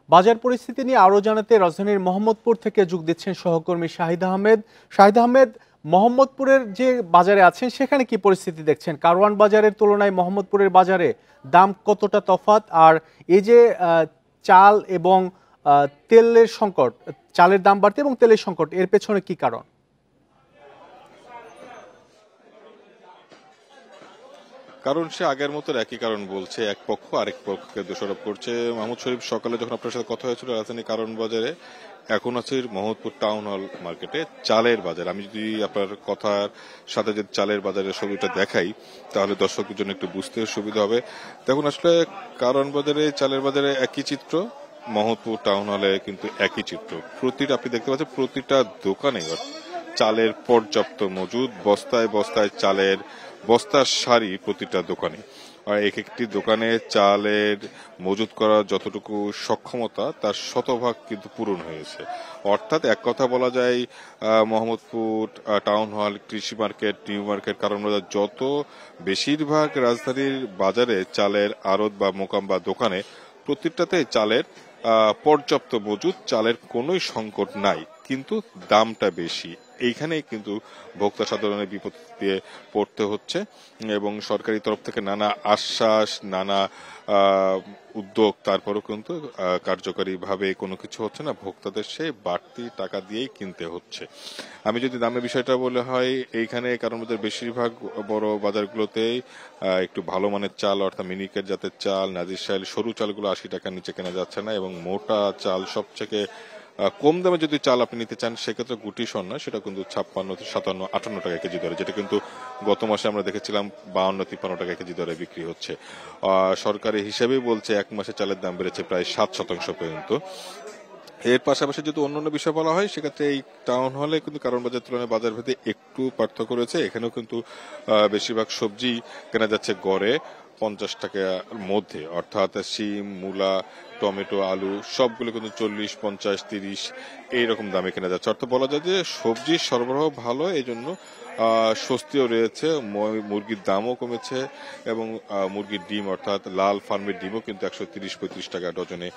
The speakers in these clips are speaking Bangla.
বাজার পরিস্থিতি নিয়ে আরো জানাতে রাজধানীর মোহাম্মদপুর থেকে যোগ দিচ্ছেন সহকর্মী শাহিদ আহমেদ। শাহিদ আহমেদ, মোহাম্মদপুরের যে বাজারে আছেন সেখানে কি পরিস্থিতি দেখছেন? কারওয়ান বাজারের তুলনায় মোহাম্মদপুরের বাজারে দাম কতটা তফাৎ? আর এই যে চাল এবং তেলের সংকট, চালের দাম বাড়তে এবং তেলের সংকট, এর পেছনে কি কারণ? কারণ সে আগের মতো একই কারণ বলছে, এক পক্ষ আরেক পক্ষকে দোষারোপ করছে। মাহমুদ শরীফ সকালে যখন আপনার সাথে কথা হয়েছিল রাজধানী কারণ বাজারে, এখন আছে মোহাম্মদপুর টাউন হল মার্কেটে চালের বাজার। আমি যদি আপনার কথার সাথে যদি চালের বাজারের ছবিটা দেখাই তাহলে দর্শকদের জন্য একটু বুঝতে সুবিধা হবে। দেখুন, আসলে কারণ বাজারে চালের বাজারে একই চিত্র, মোহাম্মদপুর টাউন হলে কিন্তু একই চিত্র। প্রতিটা আপনি দেখতে পাচ্ছেন প্রতিটা দোকানে চালের পর্যাপ্ত মজুদ, বস্তায় বস্তায় চালের বস্তার সারি প্রতিটা দোকানে। আর এক একটি দোকানে চালের মজুদ করার যতটুকু সক্ষমতা তার শতভাগ কিন্তু পূরণ হয়েছে। অর্থাৎ এক কথা বলা যায়, মোহাম্মদপুর টাউন হল, কৃষি মার্কেট, নিউ মার্কেট, কারণ যত বেশিরভাগ রাজধানীর বাজারে চালের আড়ত বা মোকাম বা দোকানে প্রতিটাতে চালের পর্যাপ্ত মজুদ, চালের কোনোই সংকট নাই, কিন্তু দামটা বেশি। এইখানেই কিন্তু ভোক্তা সাধারণের বিপদ দিয়ে পড়তে হচ্ছে এবং সরকারি তরফ থেকে নানা আশ্বাস, নানা উদ্যোগ, তারপরেও কিন্তু কার্যকরী ভাবে কোনো কিছু হচ্ছে না। ভোক্তাদের সে বাড়তি টাকা দিয়েই কিনতে হচ্ছে। আমি যদি দামের বিষয়টা বলে হয়, এইখানে কারণ বেশিরভাগ বড় বাজারগুলোতেই একটু ভালো মানের চাল, অর্থাৎ মিনিকেট জাতের চাল, নাজির শাইল, সরু চালগুলো 80 টাকার নিচে কেনা যাচ্ছে না, এবং মোটা চাল সবচেয়ে কম দামে যদি চাল আপনি নিতে চান সেক্ষেত্রে গুটি স্বর্ণা, সেটা কিন্তু 56, 57, 58 টাকা কেজি দরে, যেটা কিন্তু গত মাসে আমরা দেখেছিলাম 52, 53 টাকা কেজি দরে বিক্রি হচ্ছে। সরকারি হিসেবেই বলছে এক মাসে চালের দাম বেড়েছে প্রায় 7% পর্যন্ত। এর পাশাপাশি যদি অন্যান্য বিষয় বলা হয় সেক্ষেত্রে এই টাউন হলে কিন্তু কারণ বাজার তুলনায় বাজার ভেদে একটু পার্থক্য রয়েছে। এখানেও কিন্তু বেশিরভাগ সবজি কেনা যাচ্ছে গড়ে 50 টাকার মধ্যে, অর্থাৎ শিম, মূলা, টমেটো, আলু সবগুলো কিন্তু 40, 50, 30 এইরকম দামে কেনা যাচ্ছে। অর্থাৎ বলা যায় যে সবজির সরবরাহ ভালো, এই জন্য স্বস্তিও রয়েছে। মুরগির দামও কমেছে এবং মুরগির ডিম, অর্থাৎ লাল ফার্মের ডিমও কিন্তু 130-35 টাকা ডজনে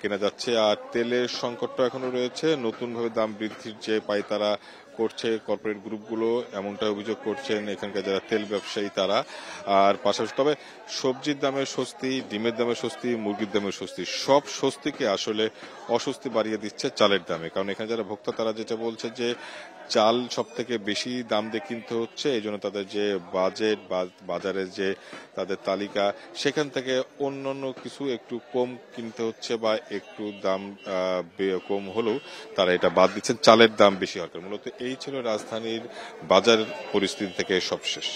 কেনা যাচ্ছে। আর তেলের সংকটটা এখনো রয়েছে। নতুন ভাবে দাম বৃদ্ধির যে পায়তারা করছে কর্পোরেট গ্রুপগুলো, এমনটা অভিযোগ করছেন এখানকার যারা তেল ব্যবসায়ী তারা। আর পাশাপাশি তবে সবজির দামে স্বস্তি, ডিমের দামে স্বস্তি, মুরগির দামে স্বস্তি, সব স্বস্তিকে আসলে অস্বস্তি বাড়িয়ে দিচ্ছে চালের দামে। কারণ এখানে যারা ভোক্তা তারা যেটা বলছে যে চাল সব থেকে বেশি দাম দিয়ে কিনতে হচ্ছে, এই জন্য তাদের যে বাজেট বা বাজারের যে তাদের তালিকা সেখান থেকে অন্যান্য কিছু একটু কম কিনতে হচ্ছে, বা একটু দাম কম হলেও তারা এটা বাদ দিচ্ছেন চালের দাম বেশি হওয়ার কারণে। মূলত এই ছিল রাজধানীর বাজার পরিস্থিতি থেকে সবশেষ।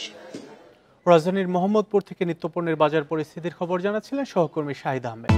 রাজধানীর মোহাম্মদপুর থেকে নিত্যপণ্যের বাজার পরিস্থিতির খবর জানাচ্ছিলেন সহকর্মী শাহিদ আহমেদ।